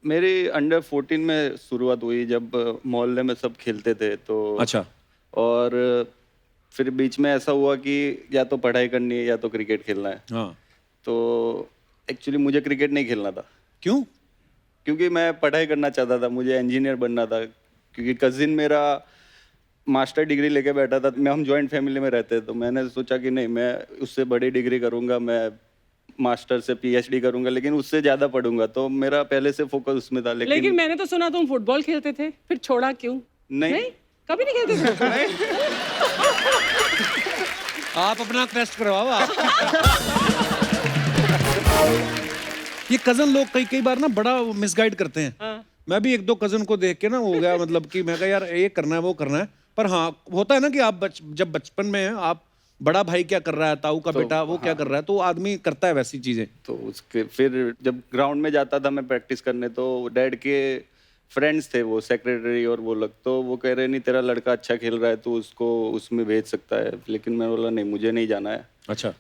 मेरी अंडर 14 में शुरुआत हुई जब मोहल्ले में सब खेलते थे तो। अच्छा। और फिर बीच में ऐसा हुआ कि या तो पढ़ाई करनी है या तो क्रिकेट खेलना है। हाँ। तो एक्चुअली मुझे क्रिकेट नहीं खेलना था क्यों? क्योंकि मैं पढ़ाई करना चाहता था, मुझे इंजीनियर बनना था। क्योंकि कजिन मेरा मास्टर डिग्री लेके बैठा था, मैं हम जॉइंट फैमिली में रहते तो मैंने सोचा कि नहीं, मैं उससे बड़ी डिग्री करूंगा, मैं मास्टर से पीएचडी करूंगा, लेकिन उससे ज़्यादा पढ़ूंगा। तो मेरा पहले से फोकस उसमें था। लेकिन मैंने तो सुना तुम फुटबॉल खेलते थे, फिर छोड़ा क्यों? नहीं। कभी नहीं खेलते थे? आप अपना टेस्ट करवाओ आप। ये कजन लोग कई कई बार ना बड़ा मिसगाइड करते हैं। हाँ। मैं भी एक दो कजन को देख के ना हो गया, मतलब कि मैं कहा यार ये करना है वो करना है। पर हाँ होता है ना कि आप जब बचपन में हैं, आप बड़ा भाई क्या कर रहा है, ताऊ का बेटा वो क्या कर रहा है, तो आदमी करता है वैसी चीजें। तो उसके फिर जब ग्राउंड में जाता था मैं प्रैक्टिस करने, तो डैड के फ्रेंड्स थे वो सेक्रेटरी और वो लोग, तो वो कह रहे नहीं तेरा लड़का अच्छा खेल रहा है तो उसको उसमें भेज सकता है। लेकिन मैं बोला नहीं, मुझे नहीं जाना है। अच्छा।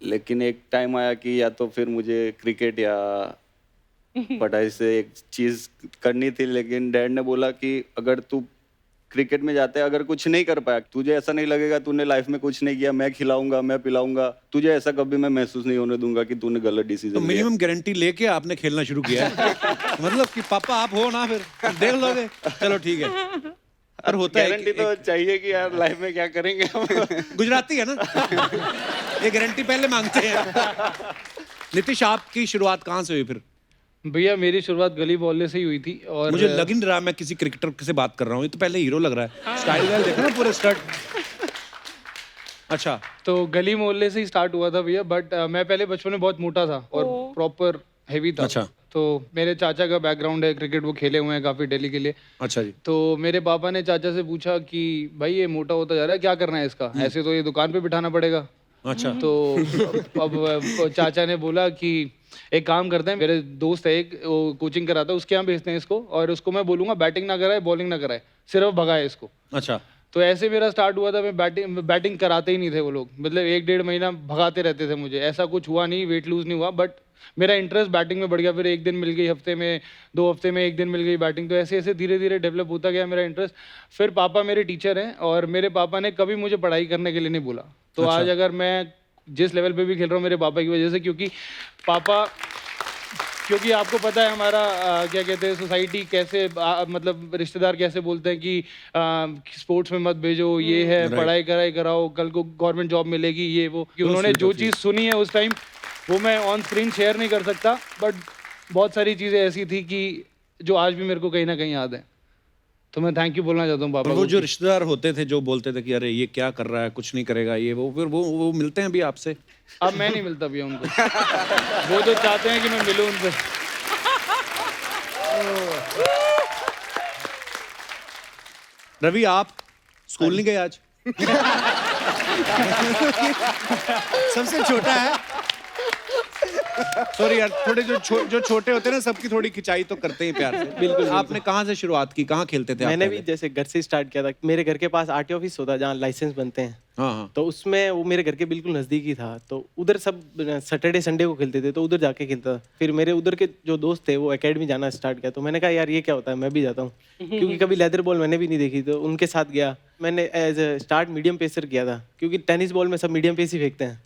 लेकिन एक टाइम आया कि या तो फिर मुझे क्रिकेट या पढ़ाई से एक चीज करनी थी। लेकिन डैड ने बोला कि अगर तू क्रिकेट में जाते अगर कुछ नहीं कर पाया, तुझे ऐसा नहीं लगेगा तूने लाइफ में कुछ नहीं किया, मैं खिलाऊंगा मैं पिलाऊंगा तुझे, ऐसा कभी मैं महसूस नहीं होने दूंगा कि तूने गलत तो डिसीजन लिया। मिनिमम गारंटी लेके आपने खेलना शुरू किया है। मतलब कि पापा आप हो ना, फिर देख लोगे, चलो ठीक है। और होता है गारंटी तो चाहिए कि यार लाइफ में क्या करेंगे हम। गुजराती है ना, ये गारंटी पहले मांगते हैं। नीतीश आपकी शुरुआत कहाँ से हुई फिर? भैया मेरी शुरुआत गली बॉल से ही हुई थी। और मुझे लग ही नहीं रहा मैं किसी क्रिकेटर से बात कर रहा हूँ, ये तो पहले हीरो लग रहा है। स्टाइल वाइल देखो ना, पूरे स्टड। अच्छा। तो गली मोहल्ले से ही स्टार्ट हुआ था भैया। बट मैं पहले बचपन में बहुत मोटा था और प्रॉपर हैवी था। अच्छा। तो मेरे चाचा का बैकग्राउंड है क्रिकेट, वो खेले हुए हैं काफी दिल्ली के लिए। अच्छा जी। तो मेरे पापा ने चाचा से पूछा कि भाई ये मोटा होता जा रहा है, क्या करना है इसका, ऐसे तो ये दुकान पे बिठाना पड़ेगा। अच्छा। तो अब चाचा ने बोला कि एक काम करते हैं, मेरे दोस्त है एक, वो कोचिंग कराता है, उसके यहाँ भेजते हैं इसको, और उसको मैं बोलूंगा बैटिंग ना कराए बॉलिंग ना कराए, सिर्फ भगाए इसको। अच्छा। तो ऐसे मेरा स्टार्ट हुआ था। मैं बैटिंग कराते ही नहीं थे वो लोग, मतलब 1-1.5 महीना भगाते रहते थे मुझे। ऐसा कुछ हुआ नहीं, वेट लूज नहीं हुआ, बट मेरा इंटरेस्ट बैटिंग में बढ़ गया। फिर एक दिन मिल गई हफ्ते में, 2 हफ्ते में एक दिन मिल गई बैटिंग। तो ऐसे ऐसे धीरे धीरे डेवलप होता गया मेरा इंटरेस्ट। फिर पापा मेरे टीचर हैं और मेरे पापा ने कभी मुझे पढ़ाई करने के लिए नहीं बोला। तो अच्छा। आज अगर मैं जिस लेवल पे भी खेल रहा हूँ मेरे पापा की वजह से, क्योंकि आपको पता है हमारा क्या कहते हैं सोसाइटी कैसे मतलब रिश्तेदार कैसे बोलते हैं कि स्पोर्ट्स में मत भेजो, ये है पढ़ाई कराओ, कल को गवर्नमेंट जॉब मिलेगी, ये वो। कि उन्होंने जो चीज़ सुनी है उस टाइम वो मैं ऑन स्क्रीन शेयर नहीं कर सकता, बट बहुत सारी चीज़ें ऐसी थी कि जो आज भी मेरे को कहीं ना कहीं याद है। तो मैं थैंक यू बोलना चाहता हूँ पापा वो को। जो रिश्तेदार होते थे जो बोलते थे कि अरे ये क्या कर रहा है, कुछ नहीं करेगा ये वो, फिर वो मिलते हैं अभी आपसे? अब मैं नहीं मिलता भैया उनको। वो तो चाहते हैं कि मैं मिलूं उनसे। रवि आप स्कूल नहीं गए आज? सबसे छोटा है। सॉरी यार, थोड़े जो छोटे होते हैं ना, सबकी थोड़ी खिंचाई तो करते हैं प्यार से। बिल्कुल। आपने कहाँ से शुरुआत की, कहाँ खेलते थे आप? मैंने भी जैसे घर से स्टार्ट किया था। मेरे घर के पास आरटीओ ऑफिस होता है जहाँ लाइसेंस बनते हैं। हाँ हाँ। तो उसमें वो मेरे घर के बिल्कुल नज़दीक ही था, तो उधर सब सैटरडे संडे को खेलते थे, तो उधर जाके खेलता था। फिर मेरे उधर के जो दोस्त थे वो एकेडमी जाना स्टार्ट किया, तो मैंने कहा यार ये क्या होता है, मैं भी जाता हूँ। क्योंकि कभी लेदर बॉल मैंने भी नहीं देखी, तो उनके साथ गया। मैंने as a start medium pacer किया था, क्योंकि टेनिस बॉल में सब मीडियम पेस ही फेंकते हैं।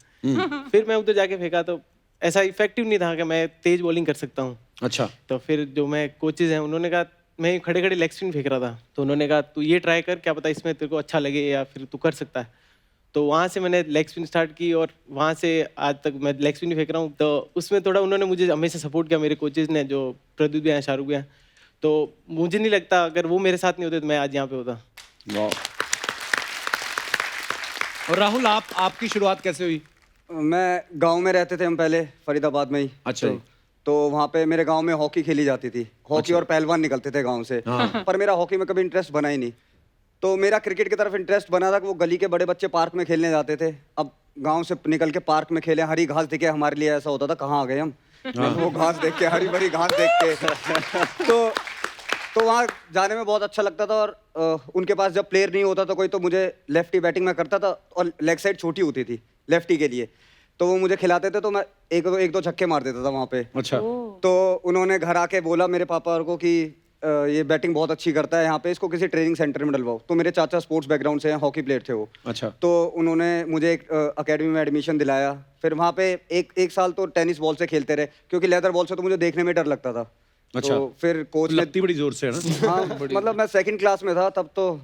फिर मैं उधर जाके फेंका तो ऐसा इफेक्टिव नहीं था कि मैं तेज बॉलिंग कर सकता हूँ। अच्छा। तो फिर जो मैं कोचेज हैं उन्होंने कहा, मैं खड़े खड़े लेग स्पिन फेंक रहा था, तो उन्होंने कहा तू ये ट्राई कर, क्या पता इसमें तेरे को अच्छा लगे या फिर तू कर सकता है। तो वहाँ से मैंने लेग स्पिन स्टार्ट की और वहाँ से आज तक मैं लेग स्पिन फेंक रहा हूँ। तो उसमें थोड़ा उन्होंने मुझे हमेशा सपोर्ट किया, मेरे कोचेज ने, जो प्रदीप भी हैं, शाहरुख भी हैं। तो मुझे नहीं लगता अगर वो मेरे साथ नहीं होते तो मैं आज यहाँ पे होता। और राहुल आपकी शुरुआत कैसे हुई? मैं गांव में रहते थे हम पहले, फरीदाबाद में ही। अच्छा। तो वहाँ पे मेरे गांव में हॉकी खेली जाती थी। हॉकी और पहलवान निकलते थे गांव से। पर मेरा हॉकी में कभी इंटरेस्ट बना ही नहीं। तो मेरा क्रिकेट की तरफ इंटरेस्ट बना था कि वो गली के बड़े बच्चे पार्क में खेलने जाते थे। अब गांव से निकल के पार्क में खेले, हरी घास दिखे, हमारे लिए ऐसा होता था कहाँ आ गए हम। वो घास देख के, हरी भरी घास देख के तो वहाँ जाने में बहुत अच्छा लगता था। और उनके पास जब प्लेयर नहीं होता था कोई, तो मुझे लेफ्टी बैटिंग में करता था और लेग साइड छोटी होती थी लेफ्टी के लिए। तो वो मुझे खिलाते थे, तो मैं एक दो छक्के मार देता था वहाँ पे। अच्छा। तो उन्होंने घर आके बोला मेरे पापा को कि ये बैटिंग बहुत अच्छी करता है, यहाँ पे इसको किसी ट्रेनिंग सेंटर में डलवाओ। तो मेरे चाचा स्पोर्ट्स बैकग्राउंड से हैं, हॉकी प्लेयर थे वो। अच्छा। तो उन्होंने मुझे एक अकेडमी में एडमिशन दिलाया। फिर वहाँ पे एक साल तो टेनिस बॉल से खेलते रहे, क्योंकि लेदर बॉल से तो मुझे देखने में डर लगता था। अच्छा। तो फिर कोच ने, लगती बड़ी जोर से है ना। हाँ मतलब मैं सेकंड क्लास में था तब, तो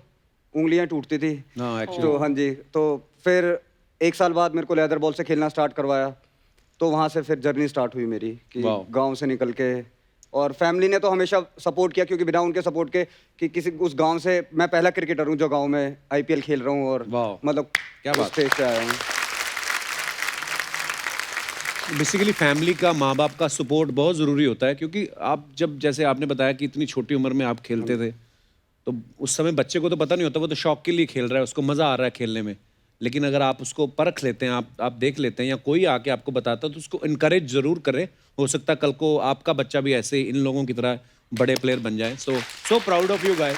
उंगलियां टूटती थी। हाँ एक्चुअली। तो हाँ जी, तो फिर एक साल बाद मेरे को लेदर बॉल से खेलना स्टार्ट करवाया। तो वहाँ से फिर जर्नी स्टार्ट हुई मेरी कि वाह। गांव से निकल के। और फैमिली ने तो हमेशा सपोर्ट किया, क्योंकि बिना उनके सपोर्ट के कि किसी उस गांव से, मैं पहला क्रिकेटर हूँ जो गांव में आईपीएल खेल रहा हूँ, और वाह। मतलब क्या उस बात। स्टेज से आया हूँ। बेसिकली फैमिली का, माँ बाप का सपोर्ट बहुत ज़रूरी होता है, क्योंकि आप जब, जैसे आपने बताया कि इतनी छोटी उम्र में आप खेलते थे, तो उस समय बच्चे को तो पता नहीं होता, वो तो शौक के लिए खेल रहा है, उसको मज़ा आ रहा है खेलने में। लेकिन अगर आप उसको परख लेते हैं, आप देख लेते हैं, या कोई आके आपको बताता, तो उसको इनकरेज ज़रूर करें। हो सकता है कल को आपका बच्चा भी ऐसे इन लोगों की तरह बड़े प्लेयर बन जाए। So proud of you guys.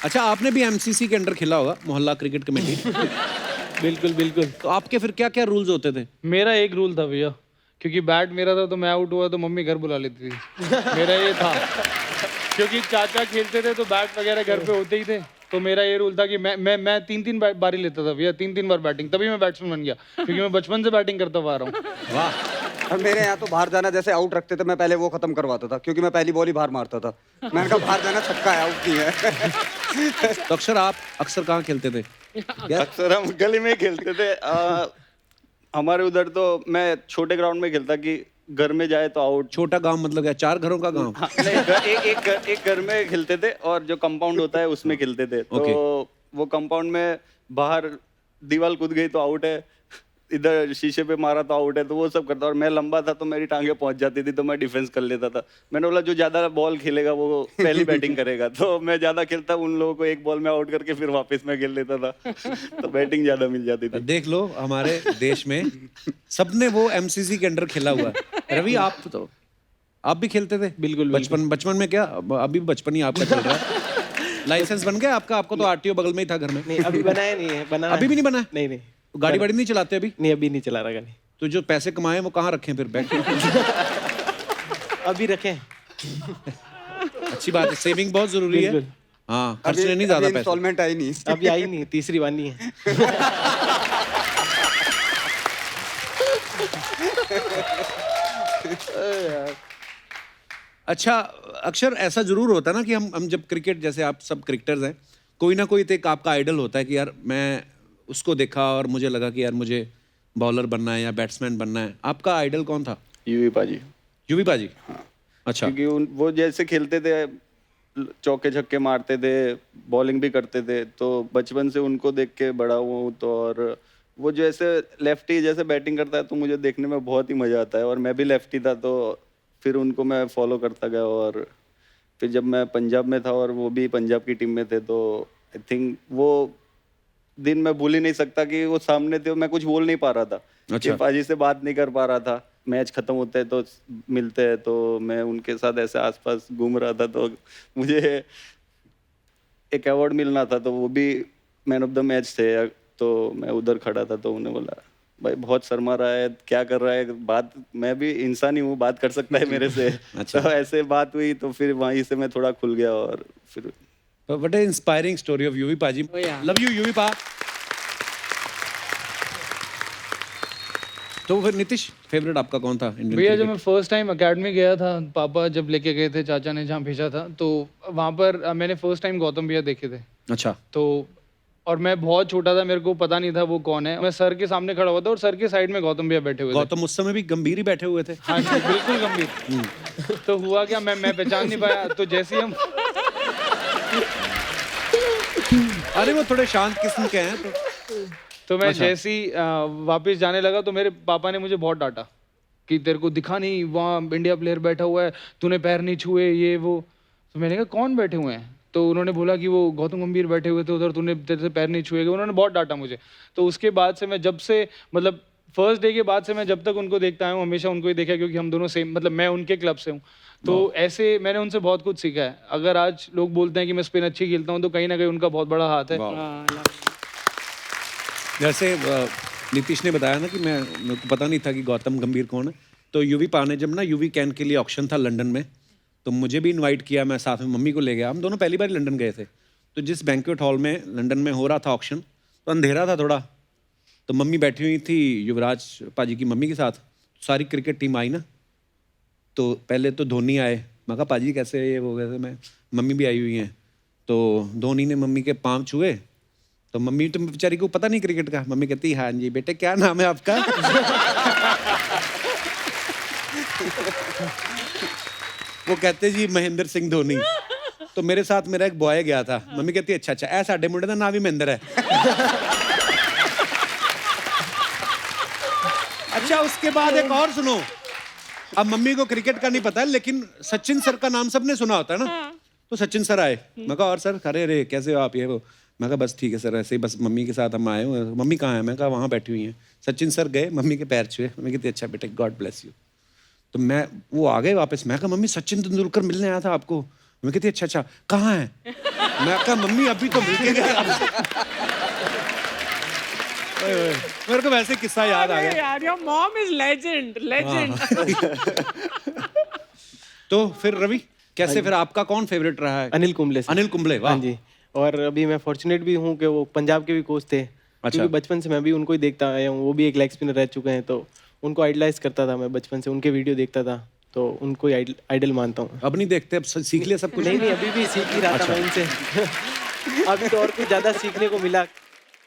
अच्छा, आपने भी एमसीसी के अंडर खेला होगा, मोहल्ला क्रिकेट कमेटी। बिल्कुल बिल्कुल। तो आपके फिर क्या क्या रूल्स होते थे? मेरा एक रूल था भैया, क्योंकि बैट मेरा था तो मैं आउट हुआ तो मम्मी घर बुला लेती थी। मेरा ये था, क्योंकि चाचा खेलते थे तो बैट वगैरह घर पे होते ही थे। तो मेरा ये रूल था कि मैं तीन बारी लेता था भैया, तीन बार बैटिंग, तभी मैं बैट्समैन बन गया, क्योंकि मैं बचपन से बैटिंग करता हुआ आ रहा हूँ। वाह। और मेरे यहाँ तो बाहर जाना, जैसे आउट रखते थे, मैं पहले वो खत्म करवाता था, क्योंकि मैं पहली बॉल ही बाहर मारता था। मैंने कहा बाहर जाना छक्का है, आउट नहीं है। तो अक्सर आप कहाँ खेलते थे? अक्सर हम गली में ही खेलते थे। हमारे उधर तो मैं छोटे ग्राउंड में खेलता कि घर में जाए तो आउट। छोटा गांव मतलब क्या, 4 घरों का गांव? हाँ, नहीं, एक घर में खेलते थे, और जो कंपाउंड होता है उसमें खेलते थे। तो वो कंपाउंड में बाहर दीवार कूद गई तो आउट है, इधर शीशे पे मारा तो आउट है, तो वो सब करता। और मैं लंबा था तो मेरी टांगे पहुंच जाती थी, तो मैं डिफेंस कर लेता था। मैंने बोला जो ज्यादा बॉल खेलेगा वो पहली बैटिंग करेगा, तो मैं ज्यादा खेलता, उन लोगों को एक बॉल में आउट करके फिर वापस मैं खेल लेता था। तो बैटिंग ज्यादा मिल जाती थी। देख लो, हमारे देश में सबने वो एमसीसी के अंडर खेला हुआ है। रवि, आप भी खेलते थे? बिल्कुल। बचपन में क्या, अभी बचपन ही आपका चल रहा है। लाइसेंस बन गया आपका? आपको तो आरटीओ बगल में ही था घर में। नहीं, अभी बनाया नहीं है। बना अभी भी नहीं बना है? नहीं नहीं। तो गाड़ी वाड़ी नहीं चलाते अभी? नहीं, अभी नहीं चला रहा गाड़ी। तो जो पैसे कमाए वो कहाँ रखे फिर? बैंक? अभी रखे। अच्छी बात है, सेविंग बहुत जरूरी है। बिल्कुल। हाँ, खर्चने नहीं ज्यादा पैसे। इंस्टॉलमेंट आई नहीं। अभी आई नहीं, तीसरी बानी है। अच्छा अक्षर, ऐसा जरूर होता है ना कि हम जब क्रिकेट, जैसे आप सब क्रिकेटर्स हैं, कोई ना कोई तो एक आपका आइडल होता है कि यार मैं उसको देखा और मुझे लगा कि यार मुझे बॉलर बनना है या बैट्समैन बनना है। आपका आइडल कौन था? यूवी पाजी। यूवी पाजी? हाँ। अच्छा। क्योंकि वो जैसे खेलते थे, चौके छक्के मारते थे, बॉलिंग भी करते थे, तो बचपन से उनको देख के बड़ा हुआ हूँ। तो और वो जैसे लेफ्टी जैसे बैटिंग करता है तो मुझे देखने में बहुत ही मजा आता है, और मैं भी लेफ्टी था, तो फिर उनको मैं फॉलो करता गया। और फिर जब मैं पंजाब में था और वो भी पंजाब की टीम में थे, तो आई थिंक वो दिन मैं भूल ही नहीं सकता कि वो सामने थे, मैं कुछ बोल नहीं पा रहा था। अच्छा। पाजी से बात नहीं कर पा रहा था। मैच खत्म होता है तो मिलते हैं, तो मैं उनके साथ ऐसे आसपास घूम रहा था, तो मुझे एक अवार्ड मिलना था, तो वो भी मैन ऑफ द मैच थे। तो मैं उधर खड़ा था, तो उन्हें बोला भाई बहुत शर्मा रहा है, क्या कर रहा है, बात, मैं भी इंसान ही हूँ, बात कर सकता है मेरे से। अच्छा। तो ऐसे बात हुई, तो फिर वहीं से मैं थोड़ा खुल गया। और फिर what A inspiring story of UV पाजी। Oh, yeah. Love you UV पा। तो फिर नीतीश, फेवरेट आपका कौन था इंडियन भैया, जब क्रिकेट? मैं फर्स्ट टाइम अकेडमी गया था, पापा जब लेके गए थे, चाचा ने जहाँ भेजा था, तो वहाँ पर मैंने फर्स्ट टाइम गौतम भैया देखे थे। अच्छा। तो और मैं बहुत छोटा था, मेरे को पता नहीं था वो कौन है। मैं सर के सामने खड़ा हुआ था और सर के साइड में गौतम भैया बैठे हुए थे। गौतम उस समय भी गंभीर ही बैठे हुए थे। हाँ जी, बिल्कुल गंभीर। तो हुआ क्या, मैं पहचान नहीं पाया। तो जैसे ही हम, अरे वो थोड़े शांत किस्म के हैं तो मैं अच्छा। जैसे ही वापस जाने लगा, तो मेरे पापा ने मुझे बहुत डांटा कि तेरे को दिखा नहीं, वहाँ इंडिया प्लेयर बैठा हुआ है, तूने पैर नहीं छुए, ये वो। तो मैंने कहा कौन बैठे हुए हैं? तो उन्होंने बोला कि वो गौतम गंभीर बैठे हुए थे उधर, तूने तेरे से पैर नहीं छुए गए। उन्होंने बहुत डांटा मुझे। तो उसके बाद से मैं, जब से मतलब फर्स्ट डे के बाद से मैं जब तक उनको देखता आया हूँ, हमेशा उनको ही देखा, क्योंकि हम दोनों सेम, मतलब मैं उनके क्लब से हूँ। तो ऐसे मैंने उनसे बहुत कुछ सीखा है। अगर आज लोग बोलते हैं कि मैं स्पिन अच्छी खेलता हूँ, तो कहीं ना कहीं उनका बहुत बड़ा हाथ है। जैसे नीतीश ने बताया ना कि मेरे को पता नहीं था कि गौतम गंभीर कौन है। तो यूवी पा ने जब ना यूवी कैन के लिए ऑक्शन था लंदन में, तो मुझे भी इनवाइट किया, मैं साथ में मम्मी को ले गया। हम दोनों पहली बार लंदन गए थे। तो जिस बैंक्वेट हॉल में लंदन में हो रहा था ऑक्शन, तो अंधेरा था थोड़ा, तो मम्मी बैठी हुई थी युवराज पाजी की मम्मी के साथ। सारी क्रिकेट टीम आई ना, तो पहले तो धोनी आए। मैं कहा पाजी कैसे है ये वो, कैसे मैं, मम्मी भी आई हुई हैं। तो धोनी ने मम्मी के पाँव छुए, तो मम्मी तो बेचारी को पता नहीं क्रिकेट का। मम्मी कहती हाँ जी बेटे क्या नाम है आपका? वो कहते जी महेंद्र सिंह धोनी। तो मेरे साथ मेरा एक बॉय गया था। मम्मी कहती अच्छा अच्छा ऐ साडे मुंडे दा नाम भी महेंद्र है। अच्छा उसके बाद एक और सुनो, अब मम्मी को क्रिकेट का नहीं पता है लेकिन सचिन सर का नाम सबने सुना होता है ना। तो सचिन सर आए, मैं कहा और सर, अरे अरे कैसे हो आप, ये वो। मैं कहा बस ठीक है सर, ऐसे ही बस मम्मी के साथ हम आए हुए। मम्मी कहाँ है? मैं कहा वहाँ बैठी हुई हैं। सचिन सर गए, मम्मी के पैर छुए। मम्मी कहती अच्छा बेटे गॉड ब्लेस यू। तो मैं, वो आ गए वापस। मैं कहा मम्मी सचिन तेंदुलकर मिलने आया था आपको। मम्मी कहती अच्छा अच्छा कहाँ है? मैं कहा मम्मी अभी तो मिल के गया। मेरे को वैसे किस्सा याद आ गया यार, your mom is legend, legend. तो फिर रवि कैसे, फिर आपका कौन फेवरेट रहा है? अनिल कुंबले से। अनिल कुंबले, वाह। हाँ जी। और अभी मैं फॉर्चुनेट भी हूँ कि वो पंजाब के भी कोच थे। क्योंकि बचपन से मैं भी उनको ही देखता आया हूँ। वो भी एक लेग स्पिनर रह चुके हैं, तो उनको आइडलाइज करता था मैं बचपन से, उनके वीडियो देखता था, तो उनको ही आइडल मानता हूँ। अब नहीं देखते, अब सीख लिया सब कुछ? नहीं अभी भी सीख ही रहा था मैं उनसे। अभी तो और कुछ ज्यादा सीखने को मिला।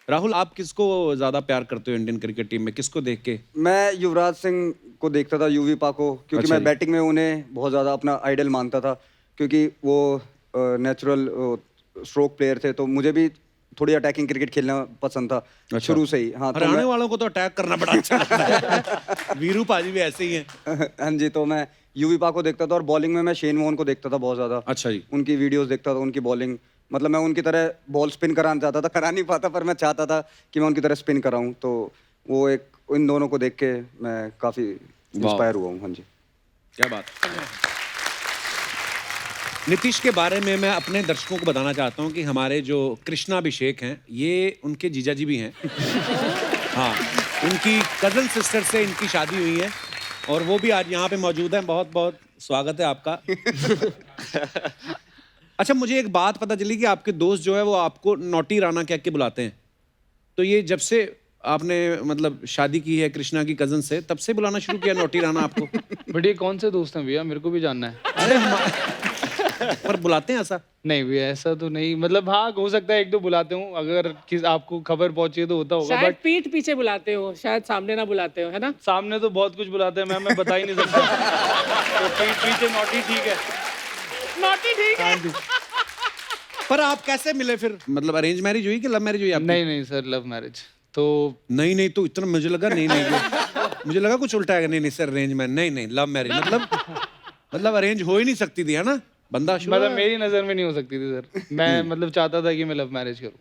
राहुल आप किसको ज्यादा प्यार करते हो इंडियन क्रिकेट टीम में, किसको देख के? मैं युवराज सिंह को देखता था, यूवी पा को, क्योंकि अच्छा मैं जी। बैटिंग में उन्हें बहुत ज़्यादा अपना आइडल मानता था, क्योंकि वो नेचुरल स्ट्रोक प्लेयर थे। तो मुझे भी थोड़ी अटैकिंग क्रिकेट खेलना पसंद था शुरू से ही। हाँ, तो हरियाणा वालों को तो अटैक करना बड़ा अच्छा लगता है। वीरू पाजी भी ऐसे ही हैं। हाँ जी, तो मैं यूवी पा को देखता था, और बॉलिंग में मैं शेन वॉर्न को देखता था बहुत ज़्यादा। अच्छा जी। उनकी वीडियोस देखता था, उनकी बॉलिंग, मतलब मैं उनकी तरह बॉल स्पिन कराना चाहता था, करा नहीं पाता, पर मैं चाहता था कि मैं उनकी तरह स्पिन कराऊं। तो वो एक, इन दोनों को देख के मैं काफ़ी इंस्पायर हुआ हूँ। हाँ जी, क्या बात। नीतीश के बारे में मैं अपने दर्शकों को बताना चाहता हूँ कि हमारे जो कृष्णा अभिषेक हैं, ये उनके जीजा जी भी हैं। हाँ, उनकी कजन सिस्टर से इनकी शादी हुई है, और वो भी आज यहाँ पे मौजूद हैं। बहुत बहुत स्वागत है आपका। अच्छा मुझे एक बात पता चली कि आपके दोस्त जो है वो आपको नोटी राणा कह के बुलाते हैं। तो ये जब से आपने मतलब शादी की है कृष्णा की कजन से, तब से बुलाना शुरू किया नोटी राणा आपको? बट ये कौन से दोस्त हैं भैया, मेरे को भी जानना है। अरे पर बुलाते हैं ऐसा? नहीं भैया ऐसा तो नहीं, मतलब हाँ हो सकता है एक दो बुलाते हूँ, अगर किस आपको खबर पहुंची है तो होता होगा। शायद बट पीठ पीछे बुलाते हो, शायद सामने ना बुलाते हो, है ना? सामने तो बहुत कुछ बुलाते हैं मैम, मैं बता ही नहीं सकता। तो पीठ पीछे नोटी ठीक है। नॉटी ठीक है। पर आप कैसे मिले फिर? मतलब अरेंज मैरिज हुई कि लव मैरिज हुई आपकी? नहीं नहीं सर, लव मैरिज। तो नहीं नहीं, तो इतना मुझे लगा नहीं नहीं, मुझे लगा कुछ उल्टा है। नहीं नहीं सर, अरेंज मैरिज नहीं नहीं, लव मैरिज मतलब अरेंज हो ही नहीं सकती थी, है ना? बंदा मतलब मेरी नजर में नहीं हो सकती थी सर। मैं मतलब चाहता था कि मैं लव मैरिज करूं।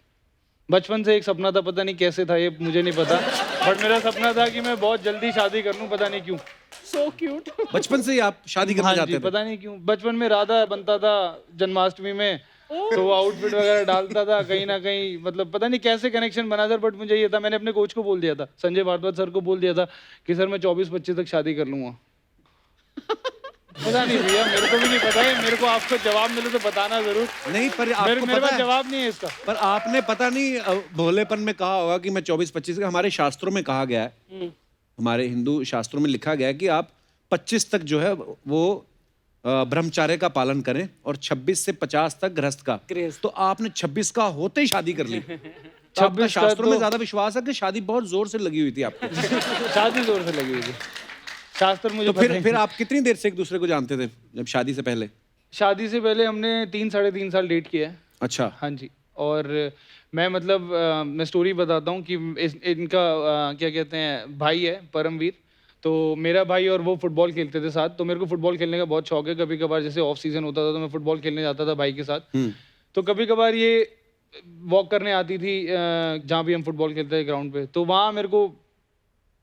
बचपन से एक सपना था, पता नहीं कैसे था ये मुझे नहीं पता, बट मेरा सपना था कि मैं बहुत जल्दी शादी कर लूं, पता नहीं क्यों। So cute. बचपन से ही आप शादी करना हाँ चाहते जी, थे? पता नहीं क्यों। बचपन में राधा बनता था जन्माष्टमी में, तो वो आउटफिट वगैरह डालता था कहीं ना कहीं, मतलब पता नहीं कैसे कनेक्शन बना सर। बट मुझे ये था, मैंने अपने कोच को बोल दिया था, संजय भारद्वाज सर को बोल दिया था कि सर मैं 24-25 तक शादी कर लूंगा। पता नहीं भैया, मेरे को भी नहीं पता है। मेरे को आपको जवाब मिले तो बताना जरूर। नहीं पर मेरे आपको मेरे पता पास है, जवाब नहीं है इसका। पर आपने पता नहीं भोलेपन में कहा होगा कि मैं 24-25 का। हमारे शास्त्रों में कहा गया है, हमारे हिंदू शास्त्रों में लिखा गया है कि आप 25 तक जो है वो ब्रह्मचार्य का पालन करें, और 26 से 50 तक गृहस्थ का। तो आपने 26 का होते ही शादी कर ली। 26 शास्त्रों में ज्यादा विश्वास है कि शादी बहुत जोर से लगी हुई थी आपको। शादी जोर से लगी हुई थी। शास्त्र मुझे तो पता फिर आप कितनी देर से एक दूसरे को जानते थे जब शादी से पहले? शादी से पहले हमने 3-3.5 साल डेट किया है। अच्छा। हाँ जी। और मैं मतलब मैं स्टोरी बताता हूँ कि इनका क्या कहते हैं भाई है परमवीर। तो मेरा भाई और वो फुटबॉल खेलते थे साथ, तो मेरे को फुटबॉल खेलने का बहुत शौक है। कभी कभार जैसे ऑफ सीजन होता था तो मैं फुटबॉल खेलने जाता था भाई के साथ। तो कभी कभार ये वॉक करने आती थी जहाँ भी हम फुटबॉल खेलते थे ग्राउंड पे, तो वहाँ मेरे को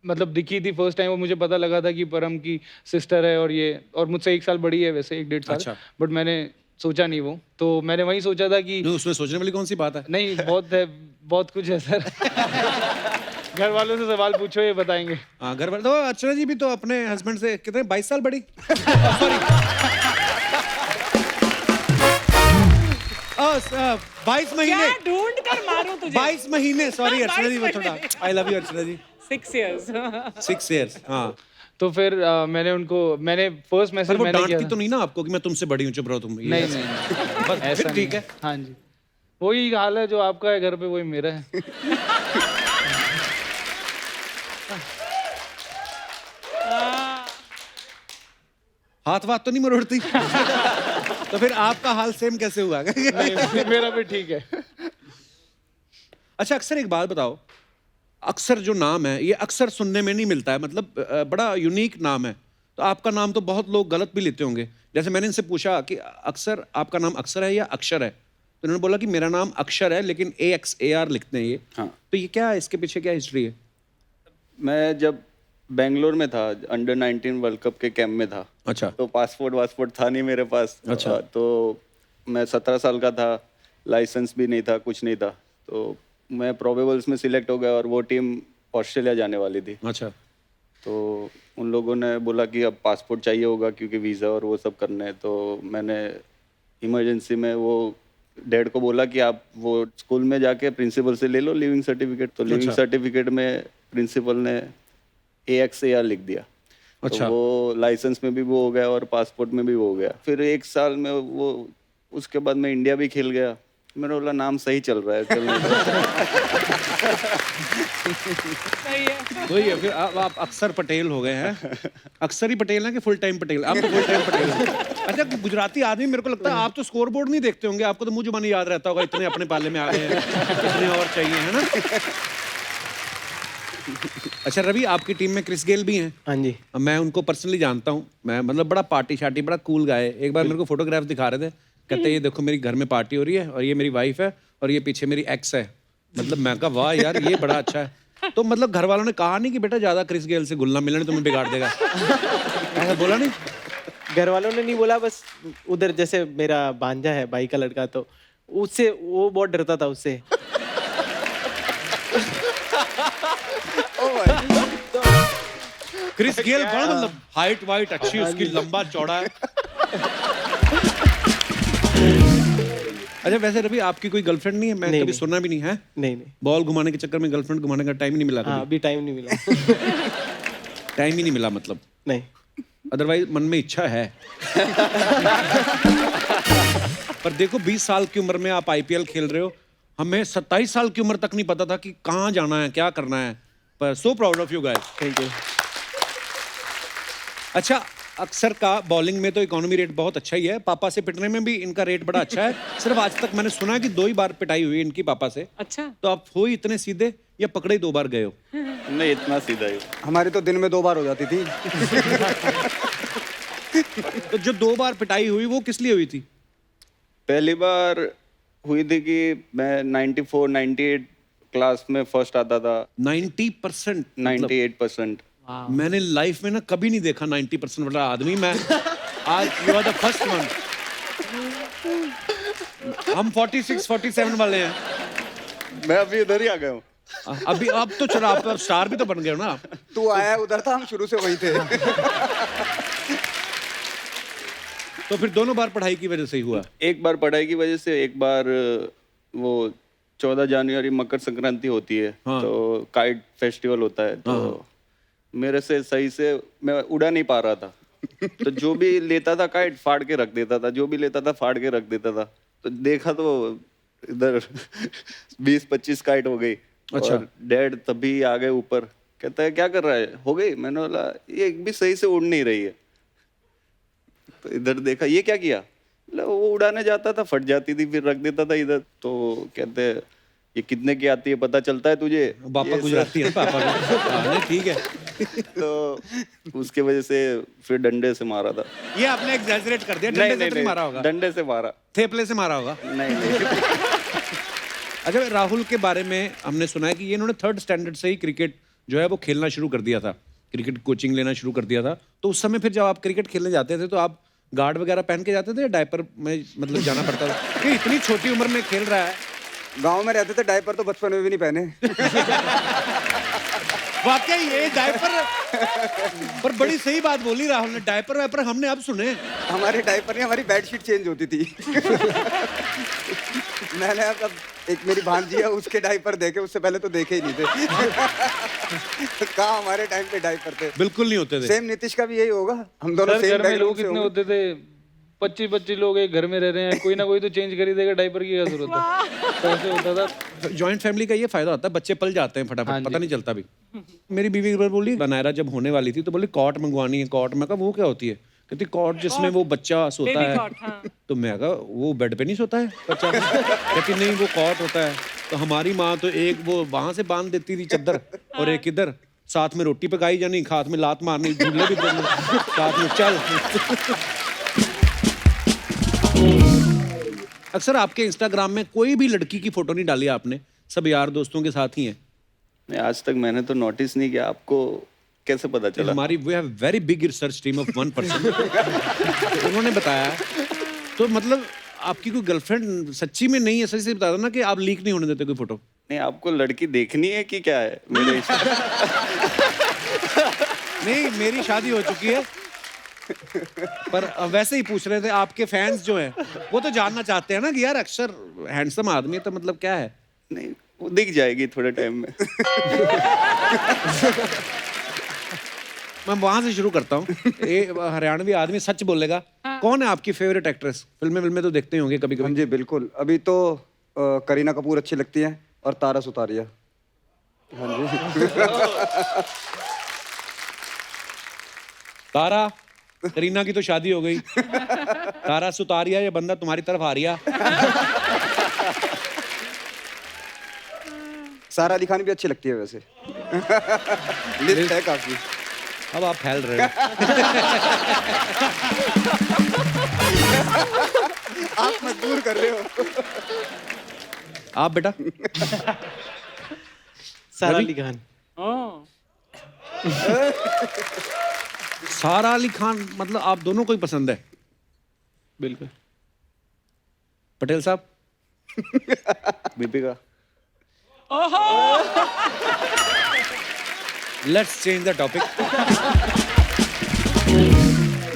मतलब दिखी थी फर्स्ट टाइम। वो मुझे पता लगा था कि परम की सिस्टर है, और ये और मुझसे 1 साल बड़ी है वैसे, 1-1.5 साल। अच्छा। बट मैंने सोचा नहीं वो, तो मैंने वही सोचा था कि नहीं, उसमें सोचने वाली कौन सी बात है? नहीं बहुत है, बहुत कुछ है सर। घर वालों से सवाल पूछो, ये बताएंगे। हाँ घर वाले तो अर्चना जी भी तो अपने हस्बैंड से कितने 22 साल बड़ी सॉरी 22 क्या महीने ढूंढ कर मारूं तुझे? 22 महीने सॉरी अर्चना जी वो 22 थोड़ा महीने। I love you Archana ji 6 years. 6 years हाँ तो फिर मैंने फर्स्ट पर मैसेज वो मैंने किया डांटती था। तो नहीं ना आपको कि मैं तुमसे बड़ी हूँ चुप रहो तुम ये नहीं ऐसे। नहीं बस ऐसा फिर ठीक नहीं। है हाँ जी, वही हाल है जो आपका है घर पे, वही मेरा है। हाथ वाथ तो नहीं मरोड़ती तो फिर आपका हाल सेम कैसे हुआ नहीं, मेरा भी ठीक है। अच्छा अक्सर एक बात बताओ, अक्सर जो नाम है ये अक्सर सुनने में नहीं मिलता है, मतलब बड़ा यूनिक नाम है, तो आपका नाम तो बहुत लोग गलत भी लेते होंगे। जैसे मैंने इनसे पूछा कि अक्सर आपका नाम अक्सर है या अक्षर है, तो उन्होंने बोला कि मेरा नाम अक्षर है लेकिन AXAR लिखते हैं ये। हाँ। तो ये क्या है, इसके पीछे क्या हिस्ट्री है? मैं जब बेंगलोर में था, अंडर 19 वर्ल्ड कप के कैंप में था, अच्छा तो पासपोर्ट था नहीं मेरे पास। अच्छा। तो मैं 17 साल का था, लाइसेंस भी नहीं था, कुछ नहीं था, तो मैं प्रोबेबल्स में सिलेक्ट हो गया और वो टीम ऑस्ट्रेलिया जाने वाली थी। अच्छा तो उन लोगों ने बोला कि अब पासपोर्ट चाहिए होगा क्योंकि वीज़ा और वो सब करने हैं। तो मैंने इमरजेंसी में वो डैड को बोला कि आप वो स्कूल में जाके प्रिंसिपल से ले लो लिविंग सर्टिफिकेट। तो लिविंग अच्छा। सर्टिफिकेट में प्रिंसिपल ने AXAR लिख दिया। अच्छा। तो वो लाइसेंस में भी वो हो गया और पासपोर्ट में भी वो हो गया। फिर 1 साल में वो, उसके बाद मैं इंडिया भी खेल गया। मैंने बोला नाम सही चल रहा है, चलने दो। सही है। वही है, फिर आप अक्सर पटेल हो गए हैं। अक्सर ही पटेल हैं कि फुल टाइम पटेल? आप तो फुल टाइम पटेल हैं। अच्छा गुजराती आदमी, मेरे को लगता है आप तो स्कोर बोर्ड नहीं देखते होंगे, आपको तो मुंह जुबानी याद रहता होगा, इतने अपने पाले में आ गए हैं, इतने और चाहिए, है ना? अच्छा रवि, आपकी टीम में क्रिस गेल भी हैं। हाँ जी। मैं उनको पर्सनली जानता हूँ, मैं मतलब बड़ा पार्टी शार्टी, बड़ा कूल गाय। एक बार मेरे को फोटोग्राफ दिखा रहे थे, कहते ये देखो मेरी घर में पार्टी हो रही है और ये मेरी वाइफ है और ये पीछे मेरी एक्स है। मतलब मैं कहा वाह यार ये बड़ा अच्छा है। तो मतलब घर वालों ने कहा नहीं कि बेटा ज्यादा क्रिस गेल से घुलना मिलना तुम्हें बिगाड़ देगा, ऐसा बोला नहीं? घर वालों ने नहीं बोला, बस उधर जैसे मेरा भांजा है भाई का लड़का, तो उससे वो बहुत डरता था उससे। क्रिस गेल बड़ा मतलब हाइट वाइट अच्छी, उसकी लंबा चौड़ा है। अच्छा वैसे रवि आपकी कोई गर्लफ्रेंड नहीं है? मैं नहीं, कभी नहीं। सुना भी नहीं है। नहीं नहीं। बॉल घुमाने के चक्कर में गर्लफ्रेंड घुमाने का टाइम ही नहीं मिला हाँ कभी? अभी टाइम नहीं मिला। टाइम ही नहीं मिला मतलब? नहीं। अदरवाइज मन में इच्छा है। पर देखो 20 साल की उम्र में आप IPL खेल रहे हो, हमें 27 साल की उम्र तक नहीं पता था कि कहाँ जाना है, क्या करना है। पर so proud of you guys. Thank you. अच्छा अक्सर का बॉलिंग में तो इकोनॉमी रेट बहुत अच्छा ही है, पापा से पिटने में भी इनका रेट बड़ा अच्छा है। सिर्फ आज तक मैंने सुना है कि 2 ही बार पिटाई हुई इनकी पापा से। अच्छा। तो आप हो ही इतने सीधे या पकड़े 2 बार गए हो? नहीं, इतना सीधा ही। हमारी तो दिन में 2 बार हो जाती थी। तो जो 2 बार पिटाई हुई वो किस लिए हुई थी? पहली बार हुई थी कि मैं 94 98 क्लास में फर्स्ट आता था। 90%? 98%। मैंने लाइफ में ना कभी नहीं देखा 90% वाला आदमी। मैं आज you are the first one. हम 46 47 वाले हैं। मैं अभी इधर ही आ गया हूँ। अभी अब तो चलो आप स्टार भी तो बन गए हो ना। तू आया उधर था, हम शुरू से वही थे। तो फिर दोनों बार पढ़ाई की वजह से ही हुआ? एक बार पढ़ाई की वजह से, एक बार वो 14 जनवरी मकर संक्रांति होती है। हाँ। तो काइट फेस्टिवल होता है, तो मेरे से सही से मैं उड़ा नहीं पा रहा था। तो जो भी लेता था काइट फाड़ के रख देता था, जो भी लेता था फाड़ के रख देता था। तो देखा तो इधर 20-25 काइट हो गई। अच्छा। और डैड तभी आ गए ऊपर, कहता है क्या कर रहा है, हो गई? मैंने बोला ये एक भी सही से उड़ नहीं रही है। तो इधर देखा, ये क्या किया? मतलब वो उड़ाने जाता था, फट जाती थी, फिर रख देता था इधर। तो कहते हैं ये कितने की आती है पता चलता है तुझे? पापा ये गुजराती है पापा का। नहीं ठीक है। तो उसके वजह से फिर डंडे से मारा था। ये आपने एग्जैजरेट कर दिया, डंडे से तो नहीं मारा होगा? डंडे से मारा। थेपले से मारा होगा? नहीं। अच्छा राहुल के बारे में हमने सुना है कि ये इन्होंने 3rd स्टैंडर्ड से ही क्रिकेट जो है वो खेलना शुरू कर दिया था, क्रिकेट कोचिंग लेना शुरू कर दिया था। तो उस समय फिर जब आप क्रिकेट खेलने जाते थे तो आप गार्ड वगैरह पहन के जाते थे या डायपर में मतलब जाना पड़ता था? कि इतनी छोटी उम्र में खेल रहा है गांव में रहते थे, डायपर तो बचपन में भी नहीं पहने। वाकई ये डायपर पर बड़ी सही बात बोली राहुल ने, डायपर वायपर हमने अब सुने। हमारे डायपर नहीं, हमारी बेडशीट चेंज होती थी। मैंने अब एक मेरी भांजी है, उसके डायपर देखे, उससे पहले तो देखे ही नहीं थे। कहाँ हमारे टाइम पे डायपर थे। बिल्कुल नहीं होते थे। सेम नीतीश का भी यही होगा, हम दोनों सर सेम घर में बैकग्राउंड लोग से कितने होंगे। होते थे, 25 लोग एक घर में रह रहे हैं, कोई ना कोई तो चेंज कर ही देगा, डायपर की क्या जरूरत है। तो ऐसे होता था। जॉइंट फैमिली का ये फायदा होता है, बच्चे पल जाते हैं फटाफट, पता नहीं चलता भी। मेरी बीवी एक बार बोली, नायरा जब होने वाली थी तो बोली कॉट मंगवानी है। कॉट, मैं कहा वो क्या होती है? कहती कॉट जिसमें वो बच्चा सोता Baby है। cot, हाँ। तो मैं कहा वो बेड पे नहीं सोता है बच्चा? कहती नहीं वो कॉट होता है। तो हमारी माँ तो एक वो वहां से बांध देती थी चादर और एक इधर, साथ में रोटी पकाई जानी, हाथ में लात मारनी, झूले भी देने, साथ में चल। अक्सर आपके इंस्टाग्राम में कोई भी लड़की की फोटो नहीं डाली आपने, सब यार दोस्तों के साथ ही हैं। नहीं, आज तक मैंने तो नोटिस नहीं किया। आपको कैसे पता चला? हमारी we have very big research team of 1%। तो उन्होंने बताया, तो मतलब आपकी कोई गर्लफ्रेंड सच्ची में नहीं है? सच्ची से बता दो ना कि आप लीक नहीं होने देते कोई फोटो। नहीं, आपको लड़की देखनी है कि क्या है मेरे नहीं, मेरी शादी हो चुकी है, पर वैसे ही पूछ रहे थे। आपके फैंस जो हैं वो तो जानना चाहते हैं ना कि यार अक्षर हैंडसम आदमी है, तो मतलब क्या है? नहीं, वो दिख जाएगी थोड़े टाइम में। मैं वहां से शुरू करता हूँ। हरियाणवी आदमी सच बोलेगा। कौन है आपकी फेवरेट एक्ट्रेस? फिल्में तो देखते ही होंगे कभी हाँ कभी। जी बिल्कुल, अभी तो करीना कपूर अच्छी लगती है और तारा सुतारिया। हाँ जी। तारा, करीना की तो शादी हो गई, तारा सुतारिया, ये बंदा तुम्हारी तरफ आ रिया। सारा अली खान भी अच्छी लगती है वैसे। लिस्ट है काफी। अब आप फैल रहे हो। आप मजबूर कर रहे हो। आप बेटा? सारा अली खान। सारा अली खान, मतलब आप दोनों को ही पसंद है? बिल्कुल। पटेल साहब? Deepika. Let's change the topic.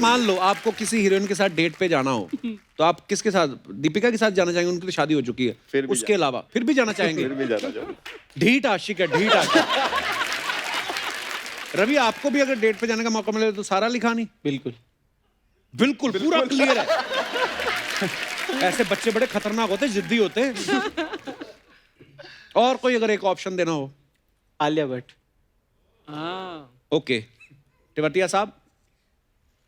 मान लो आपको किसी हीरोइन के साथ डेट पे जाना हो, तो आप किसके साथ? दीपिका के साथ जाना चाहेंगे? उनकी तो शादी हो चुकी है। फिर भी उसके अलावा फिर भी जाना चाहेंगे? फिर भी जाना चाहूंगा। ढीठ आशिक है, ढीठ आशिक। रवि, आपको भी अगर डेट पे जाने का मौका मिले तो सारा अली खान ही? बिल्कुल। बिल्कुल, पूरा क्लियर है। ऐसे बच्चे बड़े खतरनाक होते, जिद्दी होते हैं। और कोई अगर एक ऑप्शन देना हो? आलिया भट्ट। ओके, टिवटिया साहब?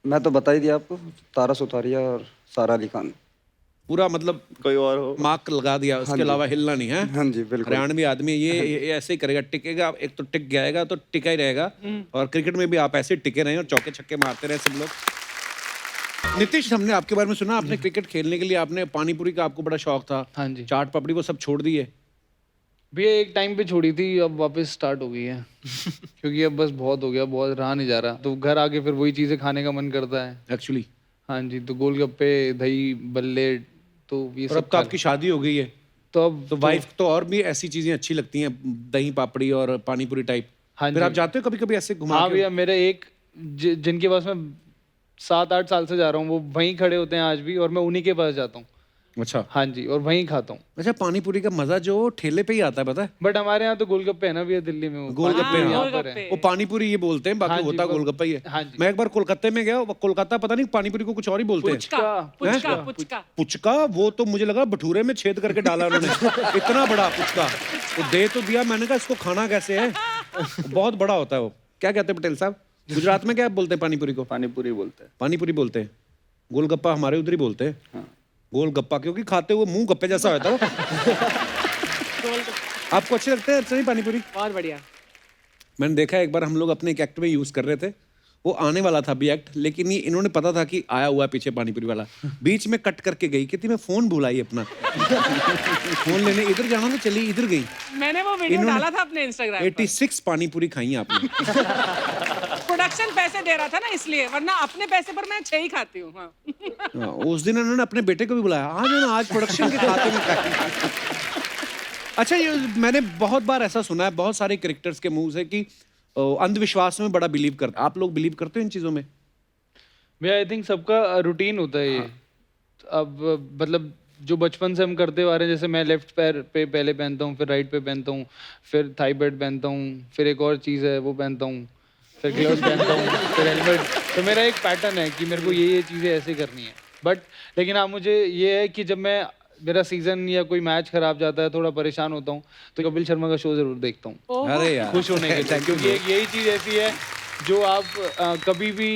मैं तो बता ही दिया आपको, तारा सुतारिया और सारा अली खान। पूरा मतलब कोई और हो? मार्क लगा दिया, उसके अलावा हिलना नहीं है। हाँ जी बिल्कुल। हरियाणवी आदमी ये ऐसे ही करेगा, टिकेगा, एक तो टिक जाएगा तो टिका ही रहेगा। और क्रिकेट में भी आप ऐसे टिके रहे और चौके छक्के मारते रहे सब लोग। नीतीश, हमने आपके बारे में सुना, आपने क्रिकेट खेलने के लिए आपने पानी पूरी का आपको बड़ा शौक था। हाँ जी। चाट पपड़ी वो सब छोड़ दिए? भैया एक टाइम पे छोड़ी थी, अब वापस स्टार्ट हो गई है। क्योंकि अब बस बहुत हो गया, बहुत रहा नहीं जा रहा, तो घर आके फिर वही चीजें खाने का मन करता है। एक्चुअली। हाँ जी, तो गोलगप्पे, दही बल्ले, तो ये और सब अब तो आपकी शादी हो गई है, तो अब तो वाइफ तो और भी ऐसी चीजें अच्छी लगती हैं, दही पापड़ी और पानी पूरी टाइप। हाँ फिर जी। आप जाते हो कभी कभी ऐसे घुमा हाँ के? भैया, मेरे एक जिनके पास मैं 7-8 साल से जा रहा हूँ, वो वहीं खड़े होते हैं आज भी, और मैं उन्हीं के पास जाता हूँ। अच्छा हाँ जी, और वहीं खाता हूँ। अच्छा, पानी पूरी का मजा जो ठेले पे ही आता है, पता है? बट हमारे यहाँ तो गोलगप्पे है ना भैया, दिल्ली में वो गोलगप्पे, पानी पूरी हाँ। यहाँ पर है। वो पानी पूरी ये बोलते हैं, बाकी हाँ जी, होता वो- गोलगप्पा ही है। हाँ जी। मैं एक बार कोलकाता में गया, वो कोलकाता पता नहीं पानी पूरी को कुछ और ही बोलते हैं। पुचका। पुचका, वो तो मुझे लगा भटूरे में छेद करके डाला उन्होंने। इतना बड़ा पुचका वो दे तो दिया, मैंने कहा इसको खाना कैसे है? बहुत बड़ा होता है वो। क्या कहते हैं पटेल साहब, गुजरात में क्या बोलते हैं पानी पूरी को? पानी पूरी बोलते हैं। पानी पूरी बोलते हैं। गोलगप्पा हमारे उधर ही बोलते हैं। हाँ। गोलगप्पा क्योंकि खाते हुए मुंह गप्पे जैसा होता है। आपको अच्छे लगते हैं नहीं पानी पूरी? बहुत बढ़िया। मैंने देखा एक बार हम लोग अपने एक एक्ट में यूज कर रहे थे, वो आने वाला था भी एक्ट, लेकिन ये इन्होंने पता था कि आया हुआ है पीछे पानीपुरी वाला, बीच में कट करके गई, कहती मैं फोन भुलाई अपना। फोन लेने इधर जाना तो चली इधर गई। मैंने वो वीडियो इन्होंने डाला था अपने इंस्टाग्राम 86 पानीपुरी खाई आपने। प्रोडक्शन पैसे दे रहा था ना इसलिए, वरना अपने पैसे पर मैं 6 ही खाती हूँ। हाँ। हाँ, उस दिन उन्होंने अपने बेटे को भी बुलाया, आज ना आज प्रोडक्शन के खाते में खाई। अच्छा, ये मैंने बहुत बार ऐसा सुना है बहुत सारे क्रिकेटर्स के मुंह से कि अंधविश्वास में बड़ा बिलीव करते, आप लोग बिलीव करते हो इन चीजों में? भैया आई थिंक सबका रूटीन होता है ये। अब मतलब जो बचपन से हम करते आ रहे हैं, जैसे मैं लेफ्ट पैर पे पहले पहनता हूँ, फिर राइट पे पहनता हूँ, फिर थाई बेल्ट पहनता हूँ, फिर एक और चीज़ है वो पहनता हूँ, फिर ग्लव्स पहनता हूँ, फिर हेलमेट। तो मेरा एक पैटर्न है कि मेरे को ये चीज़ें ऐसे करनी है। बट लेकिन हाँ, मुझे ये है कि जब मैं मेरा सीजन या कोई मैच खराब जाता है, थोड़ा परेशान होता हूँ, तो कपिल शर्मा का शो जरूर देखता हूँ अरे यार, खुश होने के लिए, क्योंकि एक यही चीज़ ऐसी है जो आप कभी भी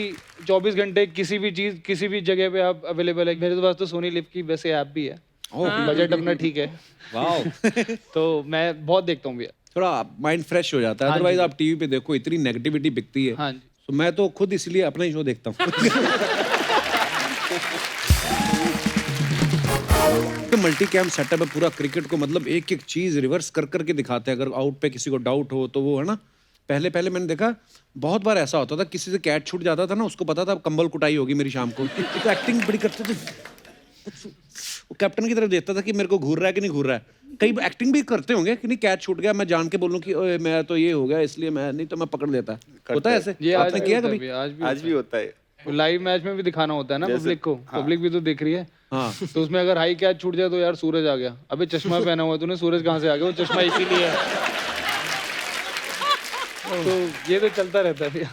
24 घंटे किसी भी चीज़ किसी भी जगह पे आप अवेलेबल है। मेरे पास तो सोनी लिव की वैसे ऐप भी है, बजट अपना ठीक है। वाह। तो मैं बहुत देखता हूँ भैया। थोड़ा माइंड फ्रेश हो जाता है, अदरवाइज आप टीवी पे देखो इतनी नेगेटिविटी बिकती है। हाँ जी। तो मैं तो खुद इसलिए अपना ही शो देखता हूँ। तो मल्टी कैम सेटअप है पूरा, क्रिकेट को मतलब एक एक चीज रिवर्स कर करके दिखाते हैं। अगर आउट पे किसी को डाउट हो तो वो है ना, पहले पहले मैंने देखा बहुत बार ऐसा होता था, किसी से कैच छूट जाता था ना, उसको पता था अब कंबल कुटाई होगी मेरी शाम को, तो एक्टिंग बड़ी करते थे। वो कैप्टन की तरफ देखता था कि मेरे को घूर रहा है कि नहीं घूर रहा है। कई एक्टिंग भी करते होंगे कि नहीं कैच छूट गया, मैं जान के बोलूं कि ओए मैं तो ये हो गया इसलिए मैं नहीं, तो मैं पकड़ लेता। होता है ऐसे? ये आपने किया कभी? आज भी होता है। लाइव मैच में भी दिखाना होता है ना पब्लिक को, पब्लिक भी तो देख रही है। हाँ। तो उसमें अगर हाई कैच छूट जाए तो यार सूरज आ गया, अबे चश्मा पहना हुआ तूने, सूरज कहाँ से आ गया? वो चश्मा इसीलिए है। तो ये तो चलता रहता है भैया।